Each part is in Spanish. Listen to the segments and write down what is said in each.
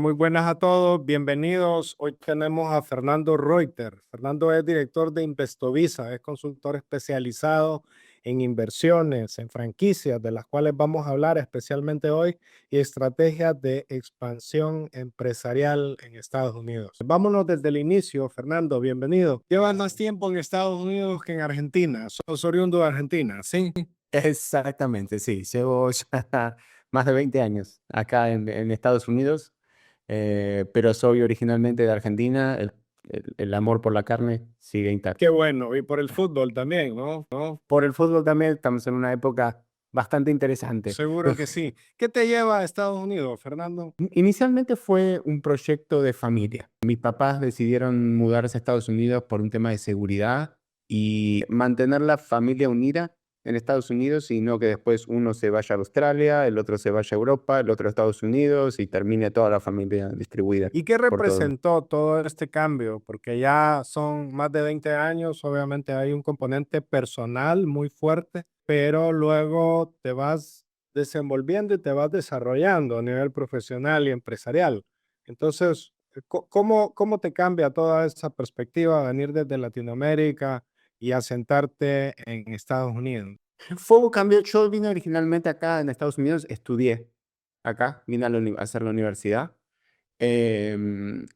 Muy buenas a todos, bienvenidos. Hoy tenemos a Fernando Reuter. Fernando es director de Investovisa, es consultor especializado en inversiones, en franquicias, de las cuales vamos a hablar especialmente hoy, y estrategias de expansión empresarial en Estados Unidos. Vámonos desde el inicio, Fernando, bienvenido. Llevas más tiempo en Estados Unidos que en Argentina. Sos oriundo de Argentina, ¿sí? Exactamente, sí. Llevo ya más de 20 años acá en Estados Unidos, pero soy originalmente de Argentina. El amor por la carne sigue Qué intacto. bueno, y por el fútbol también, ¿no? Por el fútbol también estamos en una época bastante interesante. Seguro que sí. ¿Qué te lleva a Estados Unidos, Fernando? Inicialmente fue un proyecto de familia. Mis papás decidieron mudarse a Estados Unidos por un tema de seguridad y mantener la familia unida en Estados Unidos y no que después uno se vaya a Australia, el otro se vaya a Europa, el otro a Estados Unidos y termine toda la familia distribuida ¿Y qué por todo. representó todo este cambio? Porque ya son más de 20 años, obviamente hay un componente personal muy fuerte, pero luego te vas desenvolviendo y te vas desarrollando a nivel profesional y empresarial. Entonces, ¿cómo te cambia toda esa perspectiva venir desde Latinoamérica y asentarte en Estados Unidos? Fue un cambio. Yo vine originalmente acá en Estados Unidos, estudié acá, vine a hacer la universidad. Y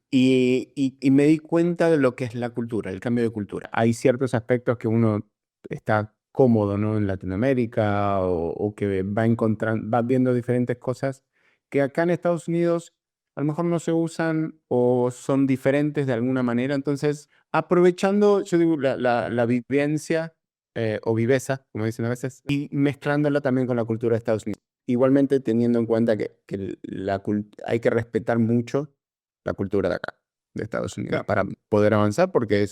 me di cuenta de lo que es la cultura, el cambio de cultura. Hay ciertos aspectos que uno está cómodo, ¿no? En Latinoamérica o que va encontrando, va viendo diferentes cosas que acá en Estados Unidos a lo mejor no se usan o son diferentes de alguna manera. Entonces, aprovechando, yo digo, la vivencia o viveza, como dicen a veces, y mezclándola también con la cultura de Estados Unidos. Igualmente teniendo en cuenta que hay que respetar mucho la cultura de acá, de Estados Unidos, para poder avanzar, porque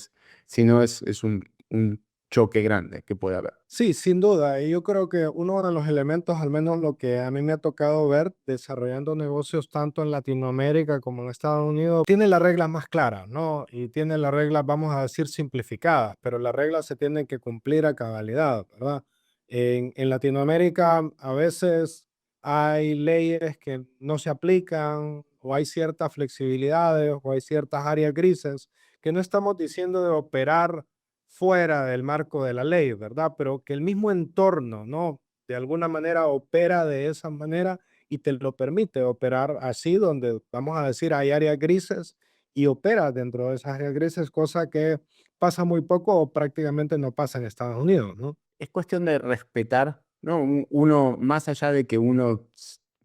si no es un choque grande que puede haber. Sí, sin duda. Y yo creo que uno de los elementos, al menos lo que a mí me ha tocado ver desarrollando negocios tanto en Latinoamérica como en Estados Unidos, tiene las reglas más claras, ¿no? Y tiene las reglas, vamos a decir, simplificadas, pero las reglas se tienen que cumplir a cabalidad, ¿verdad? En Latinoamérica a veces hay leyes que no se aplican o hay ciertas flexibilidades o hay ciertas áreas grises que no estamos diciendo de operar fuera del marco de la ley, ¿verdad? Pero que el mismo entorno, ¿no? De alguna manera opera de esa manera y te lo permite operar así, donde vamos a decir hay áreas grises y opera dentro de esas áreas grises, cosa que pasa muy poco o prácticamente no pasa en Estados Unidos, ¿no? Es cuestión de respetar, ¿no? Uno, más allá de que uno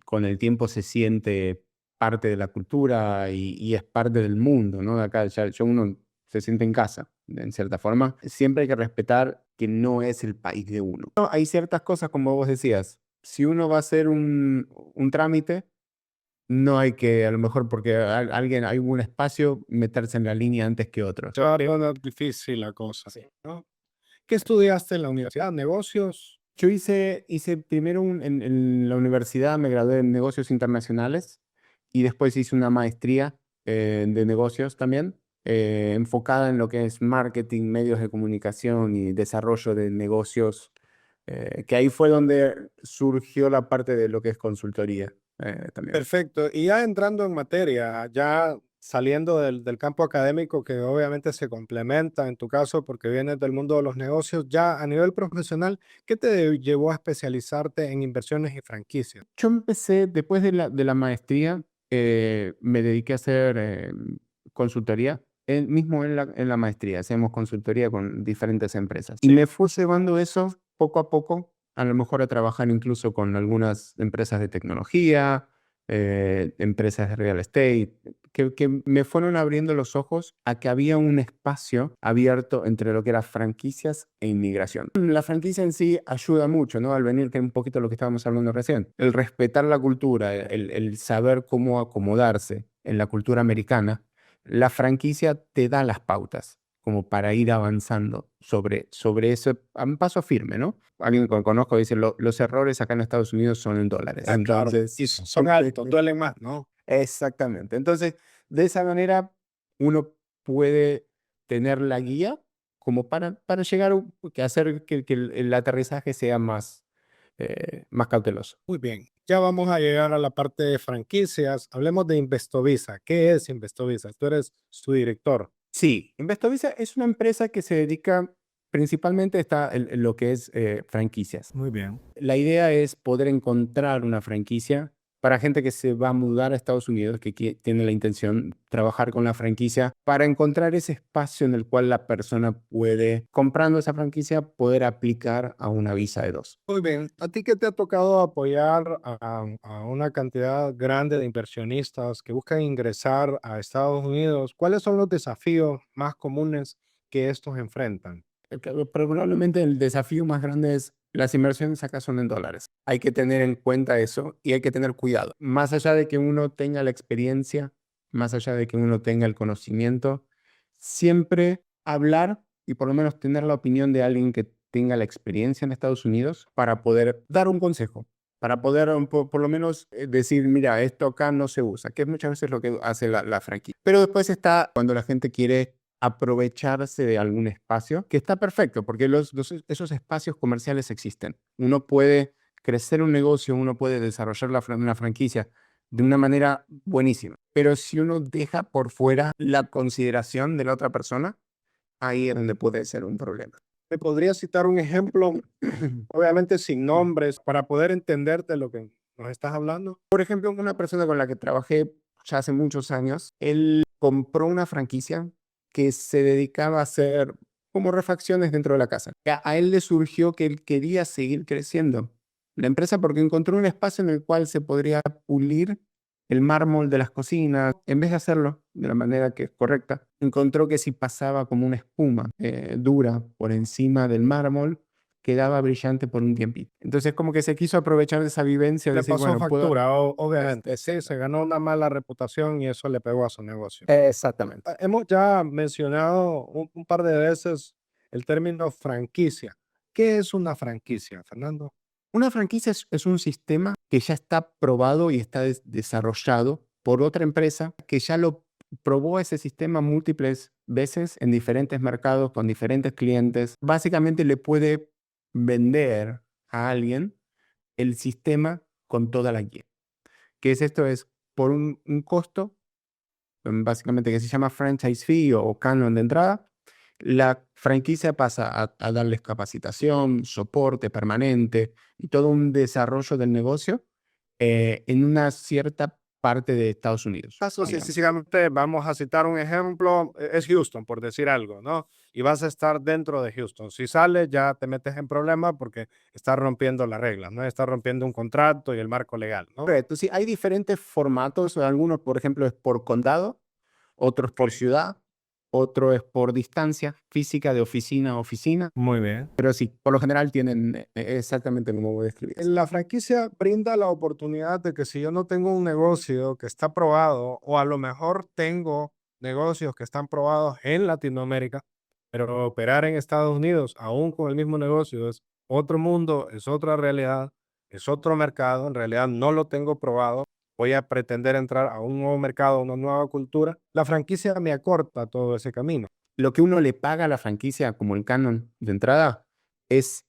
con el tiempo se siente parte de la cultura y es parte del mundo, ¿no? De acá ya uno se siente en casa, en cierta forma. Siempre hay que respetar que no es el país de uno. No, hay ciertas cosas, como vos decías, si uno va a hacer un trámite, no hay que, a lo mejor porque alguien, hay un espacio, meterse en la línea antes que otros. Todavía no es difícil la cosa, ¿no? ¿Qué estudiaste en la universidad? ¿Negocios? Yo hice primero en la universidad, me gradué en negocios internacionales y después hice una maestría de negocios también, enfocada en lo que es marketing, medios de comunicación y desarrollo de negocios, que ahí fue donde surgió la parte de lo que es consultoría también. Perfecto. Y ya entrando en materia, ya saliendo del campo académico, que obviamente se complementa en tu caso porque vienes del mundo de los negocios, ya a nivel profesional, ¿qué te llevó a especializarte en inversiones y franquicias? Yo empecé, después de la maestría, me dediqué a hacer consultoría. Mismo en la maestría, hacemos consultoría con diferentes empresas. Y Sí. me fue llevando eso poco a poco, a lo mejor a trabajar incluso con algunas empresas de tecnología, empresas de real estate, que me fueron abriendo los ojos a que había un espacio abierto entre lo que eran franquicias e inmigración. La franquicia en sí ayuda mucho, ¿no? Al venir, que es un poquito lo que estábamos hablando recién. El respetar la cultura, el saber cómo acomodarse en la cultura americana, la franquicia te da las pautas como para ir avanzando sobre eso a un paso firme, ¿no? Alguien que conozco dice, los errores acá en Estados Unidos son en dólares. Ah, claro. Entonces, Y son altos, duelen más, ¿no? exactamente. Entonces, de esa manera, uno puede tener la guía como para llegar a hacer que el aterrizaje sea más, más cauteloso. Muy bien. Ya vamos a llegar a la parte de franquicias. Hablemos de Investovisa. ¿Qué es Investovisa? Tú eres su director. Sí, Investovisa es una empresa que se dedica principalmente en lo que es franquicias. Muy bien. La idea es poder encontrar una franquicia para gente que se va a mudar a Estados Unidos, que tiene la intención de trabajar con la franquicia, para encontrar ese espacio en el cual la persona puede, comprando esa franquicia, poder aplicar a una visa de dos. Muy bien. ¿A ti qué te ha tocado apoyar a una cantidad grande de inversionistas que buscan ingresar a Estados Unidos? ¿Cuáles son los desafíos más comunes que estos enfrentan? Probablemente el desafío más grande es las inversiones acá son en dólares. Hay que tener en cuenta eso y hay que tener cuidado. Más allá de que uno tenga la experiencia, más allá de que uno tenga el conocimiento, siempre hablar y por lo menos tener la opinión de alguien que tenga la experiencia en Estados Unidos para poder dar un consejo, para poder por lo menos decir, mira, esto acá no se usa, que es muchas veces lo que hace la franquicia. Pero después está cuando la gente quiere aprovecharse de algún espacio, que está perfecto, porque esos espacios comerciales existen. Uno puede crecer un negocio, uno puede desarrollar una franquicia de una manera buenísima. Pero si uno deja por fuera la consideración de la otra persona, ahí es donde puede ser un problema. ¿Me podrías citar un ejemplo, obviamente sin nombres, para poder entenderte lo que nos estás hablando? Por ejemplo, una persona con la que trabajé ya hace muchos años, él compró una franquicia que se dedicaba a hacer como refacciones dentro de la casa. A él le surgió que él quería seguir creciendo la empresa porque encontró un espacio en el cual se podría pulir el mármol de las cocinas. En vez de hacerlo de la manera que es correcta, encontró que si pasaba como una espuma dura por encima del mármol, quedaba brillante por un tiempito. Entonces como que se quiso aprovechar de esa vivencia, de Le decir, pasó bueno, puedo... factura, obviamente. Sí, se ganó una mala reputación y eso le pegó a su negocio. Exactamente. Hemos ya mencionado un par de veces el término franquicia. ¿Qué es una franquicia, Fernando? Una franquicia es un sistema que ya está probado y está desarrollado por otra empresa que ya lo probó ese sistema múltiples veces en diferentes mercados con diferentes clientes. Básicamente le puede vender a alguien el sistema con toda la guía. ¿Qué es esto? Es por un costo, básicamente que se llama franchise fee o canon de entrada. La franquicia pasa a darles capacitación, soporte permanente y todo un desarrollo del negocio en una cierta parte de Estados Unidos. Caso, digamos. sencillamente, vamos a citar un ejemplo, es Houston, por decir algo, ¿no? Y vas a estar dentro de Houston. Si sales, ya te metes en problemas porque estás rompiendo las reglas, ¿no? Estás rompiendo un contrato y el marco legal, ¿no? Correcto, sí, hay diferentes formatos. Algunos, por ejemplo, es por condado, otros por ciudad, otro es por distancia física de oficina a oficina. Muy bien. Pero sí, por lo general tienen exactamente como vos describís. La franquicia brinda la oportunidad de que si yo no tengo un negocio que está probado, o a lo mejor tengo negocios que están probados en Latinoamérica, pero operar en Estados Unidos, aún con el mismo negocio, es otro mundo, es otra realidad, es otro mercado, en realidad no lo tengo probado, voy a pretender entrar a un nuevo mercado, a una nueva cultura. La franquicia me acorta todo ese camino. Lo que uno le paga a la franquicia como el canon de entrada es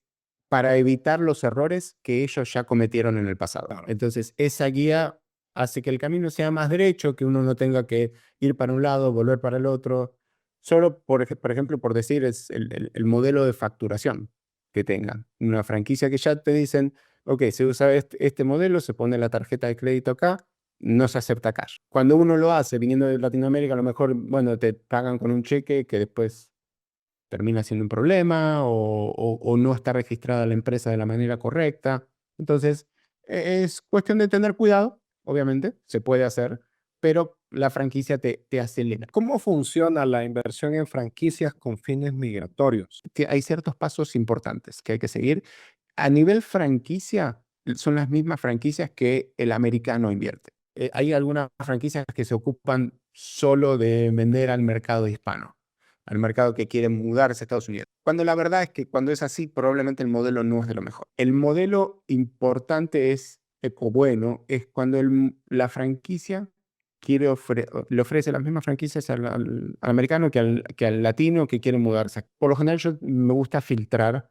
para evitar los errores que ellos ya cometieron en el pasado. Claro. Entonces, esa guía hace que el camino sea más derecho, que uno no tenga que ir para un lado, volver para el otro. Solo, por ejemplo, por decir, es el modelo de facturación que tengan. Una franquicia que ya te dicen, ok, se usa este modelo, se pone la tarjeta de crédito acá, no se acepta cash. Cuando uno lo hace viniendo de Latinoamérica, a lo mejor, bueno, te pagan con un cheque que después termina siendo un problema o no está registrada la empresa de la manera correcta. Entonces, es cuestión de tener cuidado, obviamente, se puede hacer, pero la franquicia te acelera. ¿Cómo funciona la inversión en franquicias con fines migratorios? Hay ciertos pasos importantes que hay que seguir. A nivel franquicia, son las mismas franquicias que el americano invierte. Hay algunas franquicias que se ocupan solo de vender al mercado hispano, al mercado que quiere mudarse a Estados Unidos. Cuando la verdad es que cuando es así, probablemente el modelo no es de lo mejor. El modelo importante es, o bueno, es cuando la franquicia le ofrece las mismas franquicias al americano que al latino que quiere mudarse. Por lo general, yo me gusta filtrar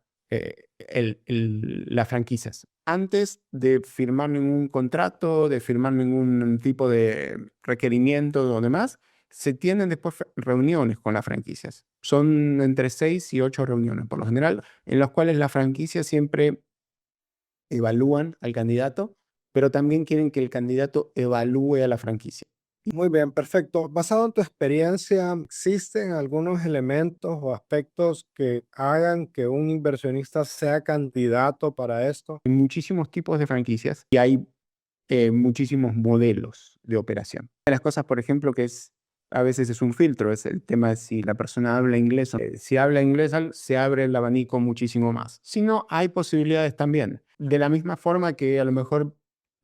las franquicias. Antes de firmar ningún contrato, de firmar ningún tipo de requerimiento o demás, se tienen después reuniones con las franquicias. Son entre 6 y 8 reuniones, por lo general, en las cuales las franquicias siempre evalúan al candidato, pero también quieren que el candidato evalúe a la franquicia. Muy bien, perfecto. Basado en tu experiencia, ¿existen algunos elementos o aspectos que hagan que un inversionista sea candidato para esto? Hay muchísimos tipos de franquicias y hay muchísimos modelos de operación. Una de las cosas, por ejemplo, que a veces es un filtro, es el tema de si la persona habla inglés. Si habla inglés, se abre el abanico muchísimo más. Si no, hay posibilidades también. De la misma forma que a lo mejor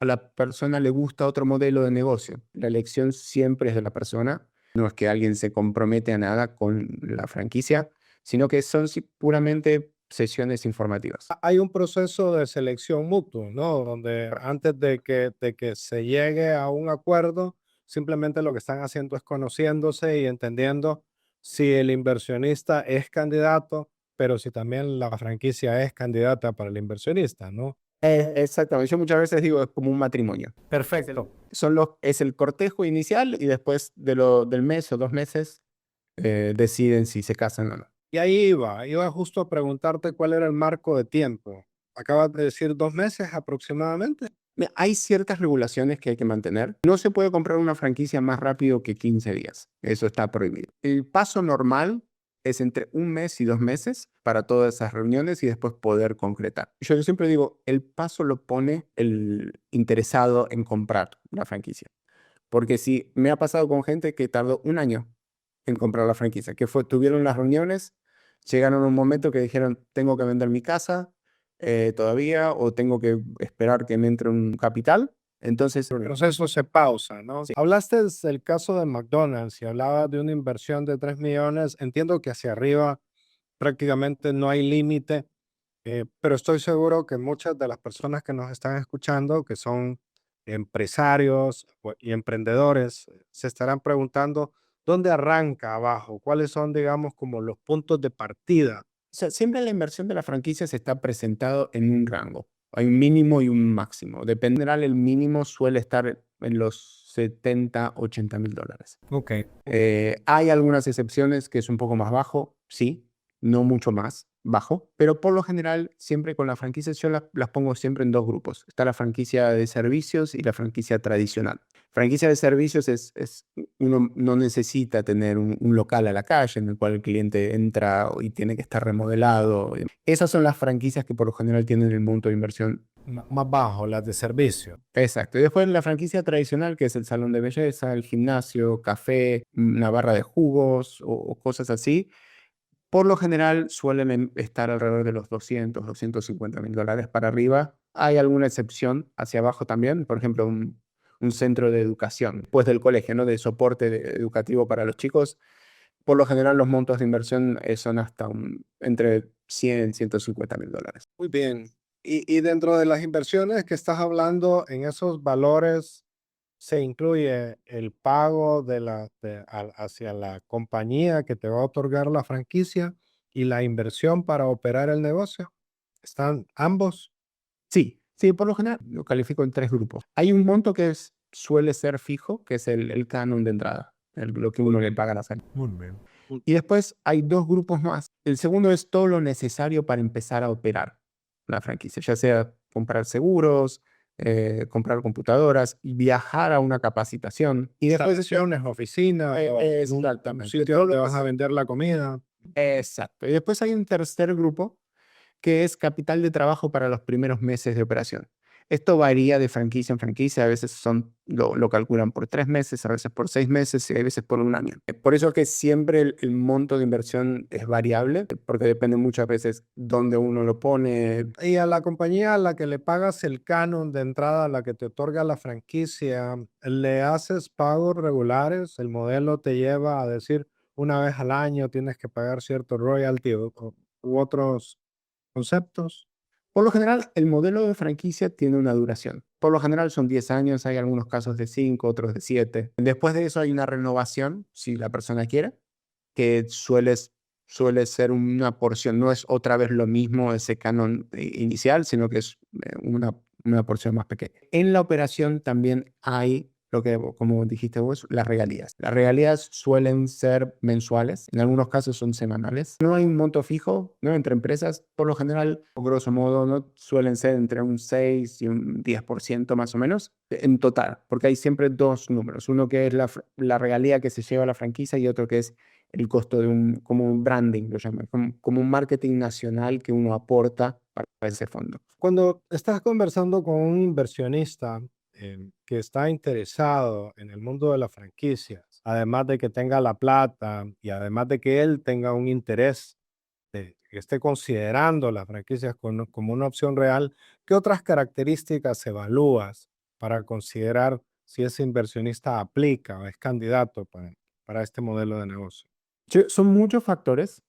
a la persona le gusta otro modelo de negocio. La elección siempre es de la persona. No es que alguien se compromete a nada con la franquicia, sino que son puramente sesiones informativas. Hay un proceso de selección mutuo, ¿no? Donde antes de que se llegue a un acuerdo, simplemente lo que están haciendo es conociéndose y entendiendo si el inversionista es candidato, pero si también la franquicia es candidata para el inversionista, ¿no? Exactamente. Yo muchas veces digo, es como un matrimonio. Perfecto. Es el cortejo inicial y después del mes o 2 meses deciden si se casan o no. Y ahí iba justo a preguntarte cuál era el marco de tiempo. Acabas de decir 2 meses aproximadamente. Mira, hay ciertas regulaciones que hay que mantener. No se puede comprar una franquicia más rápido que 15 días. Eso está prohibido. El paso normal es entre 1 mes y 2 meses para todas esas reuniones y después poder concretar. Yo siempre digo, el paso lo pone el interesado en comprar la franquicia. Porque si me ha pasado con gente que tardó 1 año en comprar la franquicia, tuvieron las reuniones, llegaron a un momento que dijeron, tengo que vender mi casa todavía o tengo que esperar que me entre un capital. Entonces, El proceso se pausa, ¿no? sí. Hablaste del caso de McDonald's y hablabas de una inversión de 3 millones. Entiendo que hacia arriba prácticamente no hay límite, pero estoy seguro que muchas de las personas que nos están escuchando, que son empresarios y emprendedores, se estarán preguntando dónde arranca abajo, cuáles son, digamos, como los puntos de partida. O sea, siempre la inversión de la franquicia se está presentado en un rango. Hay un mínimo y un máximo. Dependerá, el mínimo suele estar en los 70, $80,000. Ok. Hay algunas excepciones que es un poco más bajo, sí, no mucho más bajo, pero por lo general, siempre con las franquicias yo las pongo siempre en 2 grupos. Está la franquicia de servicios y la franquicia tradicional. Franquicia de servicios uno no necesita tener un local a la calle en el cual el cliente entra y tiene que estar remodelado. Esas son las franquicias que por lo general tienen el monto de inversión. Más bajo, las de servicio. Exacto. Y después la franquicia tradicional, que es el salón de belleza, el gimnasio, café, una barra de jugos o cosas así, por lo general suelen estar alrededor de los $250,000 para arriba. Hay alguna excepción hacia abajo también, por ejemplo, un centro de educación, pues del colegio, ¿no? De soporte educativo para los chicos. Por lo general los montos de inversión son hasta entre 100 y $150,000. Muy bien. Y dentro de las inversiones que estás hablando, en esos valores se incluye el pago hacia la compañía que te va a otorgar la franquicia y la inversión para operar el negocio. ¿Están ambos? Sí, sí, por lo general lo califico en 3 grupos. Hay un monto que suele ser fijo, que es el canon de entrada, lo que uno le paga a la sala. Muy bien. Y después hay 2 grupos más. El segundo es todo lo necesario para empezar a operar la franquicia, ya sea comprar seguros, comprar computadoras, viajar a una capacitación. Y después Instalaciones, oficinas, un exactamente. sitio donde vas a vender la comida. Exacto. Y después hay un tercer grupo que es capital de trabajo para los primeros meses de operación. Esto varía de franquicia en franquicia, a veces lo calculan por 3 meses, a veces por 6 meses y a veces por 1 año. Por eso que siempre el monto de inversión es variable, porque depende muchas veces dónde uno lo pone. Y a la compañía a la que le pagas el canon de entrada, a la que te otorga la franquicia, ¿le haces pagos regulares? El modelo te lleva a decir una vez al año tienes que pagar cierto royalty u otros conceptos. Por lo general, el modelo de franquicia tiene una duración. Por lo general son 10 años, hay algunos casos de 5, otros de 7. Después de eso hay una renovación, si la persona quiere, que suele suele ser una porción, no es otra vez lo mismo ese canon inicial, sino que es una porción más pequeña. En la operación también hay lo que, como dijiste vos, las regalías. Las regalías suelen ser mensuales, en algunos casos son semanales. No hay un monto fijo, ¿no? Entre empresas, por lo general, o grosso modo, ¿no? Suelen ser entre un 6 y un 10% más o menos en total, porque hay siempre dos números. Uno que es la regalía que se lleva la franquicia y otro que es el costo de como un branding, lo llaman, como un marketing nacional que uno aporta para ese fondo. Cuando estás conversando con un inversionista que está interesado en el mundo de las franquicias, además de que tenga la plata y además de que él tenga un interés de que esté considerando las franquicias como una opción real, ¿qué otras características evalúas para considerar si ese inversionista aplica o es candidato para este modelo de negocio? Son muchos factores,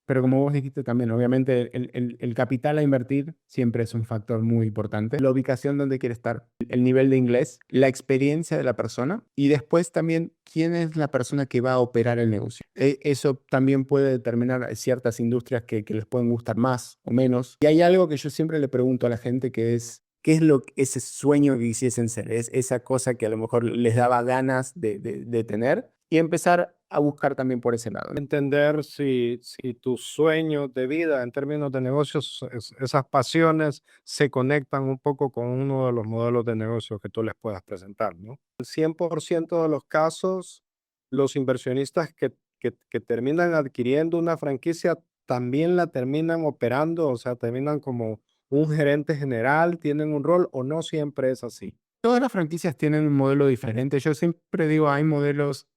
pero como vos dijiste también, obviamente el capital a invertir siempre es un factor muy importante. La ubicación donde quiere estar, el nivel de inglés, la experiencia de la persona y después también quién es la persona que va a operar el negocio. Eso también puede determinar ciertas industrias que les pueden gustar más o menos. Y hay algo que yo siempre le pregunto a la gente que es, ¿qué es ese sueño que quisiesen ser? Es esa cosa que a lo mejor les daba ganas de tener y empezar a buscar también por ese lado, ¿no? Entender si tus sueños de vida en términos de negocios, esas pasiones se conectan un poco con uno de los modelos de negocio que tú les puedas presentar, ¿no? El 100% de los casos, los inversionistas que terminan adquiriendo una franquicia también la terminan operando, o sea, terminan como un gerente general, tienen un rol o no siempre es así. Todas las franquicias tienen un modelo diferente. Yo siempre digo, hay modelos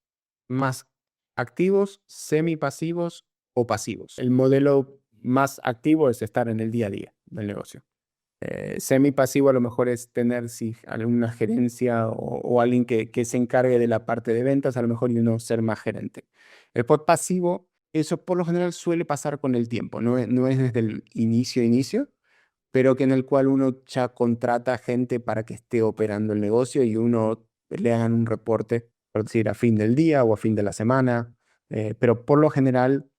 más activos, semipasivos o pasivos. El modelo más activo es estar en el día a día del negocio. Semipasivo a lo mejor es tener sí, alguna gerencia o alguien que se encargue de la parte de ventas, a lo mejor y uno ser más gerente. Después pasivo, eso por lo general suele pasar con el tiempo, no es desde el inicio, pero que en el cual uno ya contrata gente para que esté operando el negocio y uno le hagan un reporte, por decir, a fin del día o a fin de la semana. Pero por lo general,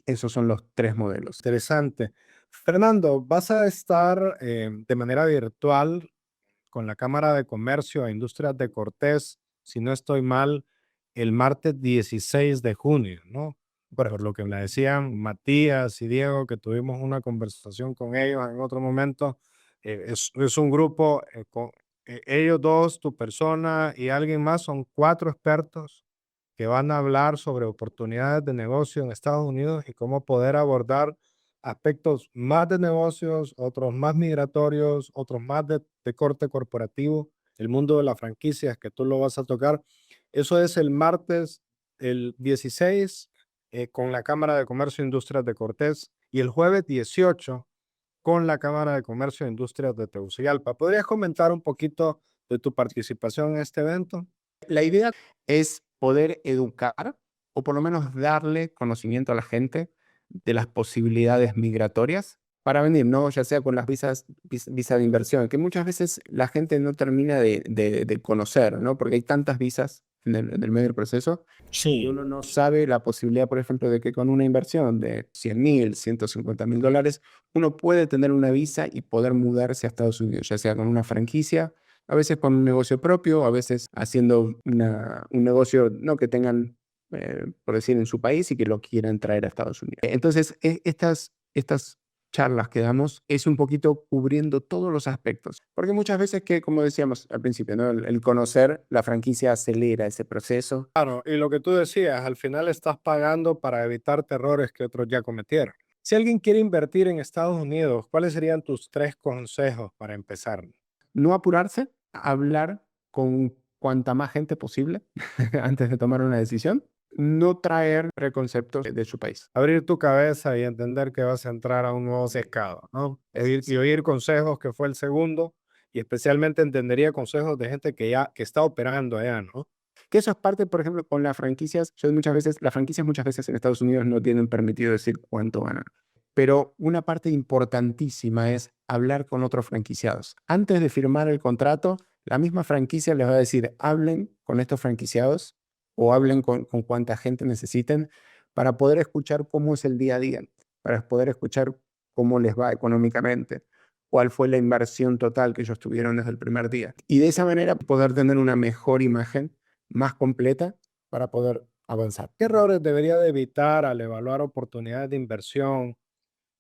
esos son los tres modelos. Interesante. Fernando, vas a estar de manera virtual con la Cámara de Comercio e Industrias de Cortés, si no estoy mal, el martes 16 de junio, ¿no? Por lo que me decían Matías y Diego, que tuvimos una conversación con ellos en otro momento, es un grupo, ellos dos, tu persona y alguien más, son 4 expertos que van a hablar sobre oportunidades de negocio en Estados Unidos y cómo poder abordar aspectos más de negocios, otros más migratorios, otros más de corte corporativo, el mundo de las franquicias que tú lo vas a tocar. Eso es el martes, el 16, con la Cámara de Comercio e Industrias de Cortés y el jueves 18 con la Cámara de Comercio e Industrias de Tegucigalpa. ¿Podrías comentar un poquito de tu participación en este evento? La idea es poder educar o por lo menos darle conocimiento a la gente de las posibilidades migratorias para venir, ¿no? Ya sea con las visa de inversión, que muchas veces la gente no termina de conocer, ¿no? Porque hay tantas visas en el medio del proceso y Sí. uno no sabe la posibilidad, por ejemplo, de que con una inversión de 100.000, $150.000, uno puede tener una visa y poder mudarse a Estados Unidos, ya sea con una franquicia, a veces con un negocio propio, a veces haciendo un negocio no que tengan, por decir, en su país y que lo quieran traer a Estados Unidos. Entonces, estas charlas que damos es un poquito cubriendo todos los aspectos, porque muchas veces que, como decíamos al principio, ¿no? El conocer la franquicia acelera ese proceso. Claro, y lo que tú decías, al final estás pagando para evitar errores que otros ya cometieron. Si alguien quiere invertir en Estados Unidos, ¿cuáles serían tus 3 consejos para empezar? No apurarse, hablar con cuanta más gente posible antes de tomar una decisión, no traer preconceptos de su país. Abrir tu cabeza y entender que vas a entrar a un nuevo mercado, ¿no? Y oír consejos, que fue el segundo, y especialmente entendería consejos de gente que está operando allá, ¿no? Que eso es parte, por ejemplo, con las franquicias. Las franquicias muchas veces en Estados Unidos no tienen permitido decir cuánto ganan. Pero una parte importantísima es hablar con otros franquiciados. Antes de firmar el contrato, la misma franquicia les va a decir, hablen con estos franquiciados o hablen con cuánta gente necesiten para poder escuchar cómo es el día a día, para poder escuchar cómo les va económicamente, cuál fue la inversión total que ellos tuvieron desde el primer día. Y de esa manera poder tener una mejor imagen, más completa, para poder avanzar. ¿Qué errores debería de evitar al evaluar oportunidades de inversión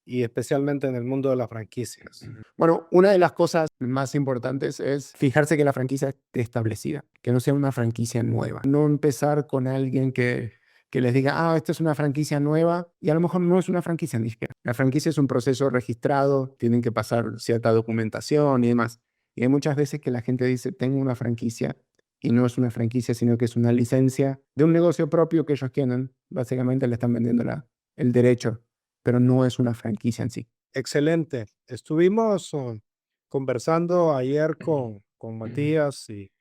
y especialmente en el mundo de las franquicias? Bueno, una de las cosas más importantes es fijarse que la franquicia esté establecida, que no sea una franquicia nueva. No empezar con alguien que les diga, esta es una franquicia nueva y a lo mejor no es una franquicia ni siquiera. La franquicia es un proceso registrado, tienen que pasar cierta documentación y demás. Y hay muchas veces que la gente dice, tengo una franquicia y no es una franquicia, sino que es una licencia de un negocio propio que ellos tienen. Básicamente le están vendiendo el derecho, pero no es una franquicia en sí. Excelente. Estuvimos conversando ayer con Matías y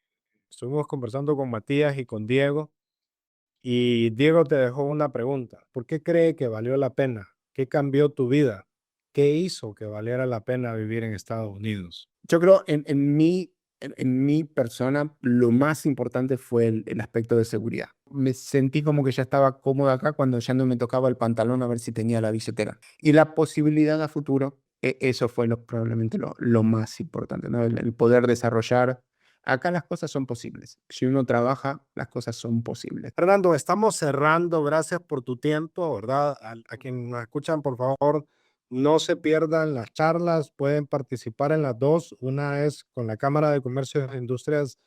estuvimos conversando con Matías y con Diego. Y Diego te dejó una pregunta. ¿Por qué cree que valió la pena? ¿Qué cambió tu vida? ¿Qué hizo que valiera la pena vivir en Estados Unidos? Yo creo en mi persona, lo más importante fue el aspecto de seguridad. Me sentí como que ya estaba cómodo acá cuando ya no me tocaba el pantalón a ver si tenía la billetera. Y la posibilidad a futuro, eso fue probablemente lo más importante, ¿no? El poder desarrollar. Acá las cosas son posibles. Si uno trabaja, las cosas son posibles. Fernando, estamos cerrando. Gracias por tu tiempo, ¿verdad? A quienes nos escuchan, por favor, no se pierdan las charlas. Pueden participar en las dos. Una es con la Cámara de Comercio e Industrias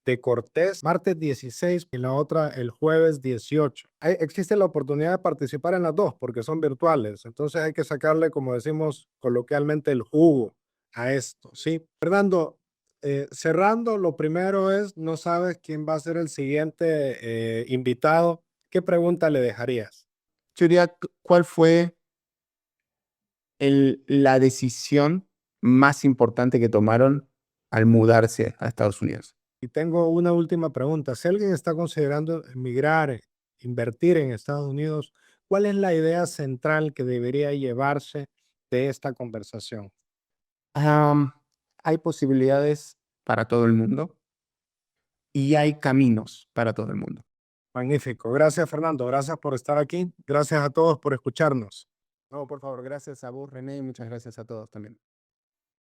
de Cortés, martes 16 y la otra el jueves 18. Existe la oportunidad de participar en las dos porque son virtuales. Entonces hay que sacarle, como decimos coloquialmente, el jugo a esto, ¿sí? Fernando, cerrando, lo primero es, no sabes quién va a ser el siguiente invitado. ¿Qué pregunta le dejarías? Yo diría, ¿cuál fue la decisión más importante que tomaron al mudarse a Estados Unidos? Y tengo una última pregunta. Si alguien está considerando emigrar, invertir en Estados Unidos, ¿cuál es la idea central que debería llevarse de esta conversación? Am, Hay posibilidades para todo el mundo y hay caminos para todo el mundo. Magnífico. Gracias, Fernando. Gracias por estar aquí. Gracias a todos por escucharnos. No, por favor, gracias a vos, René, y muchas gracias a todos también.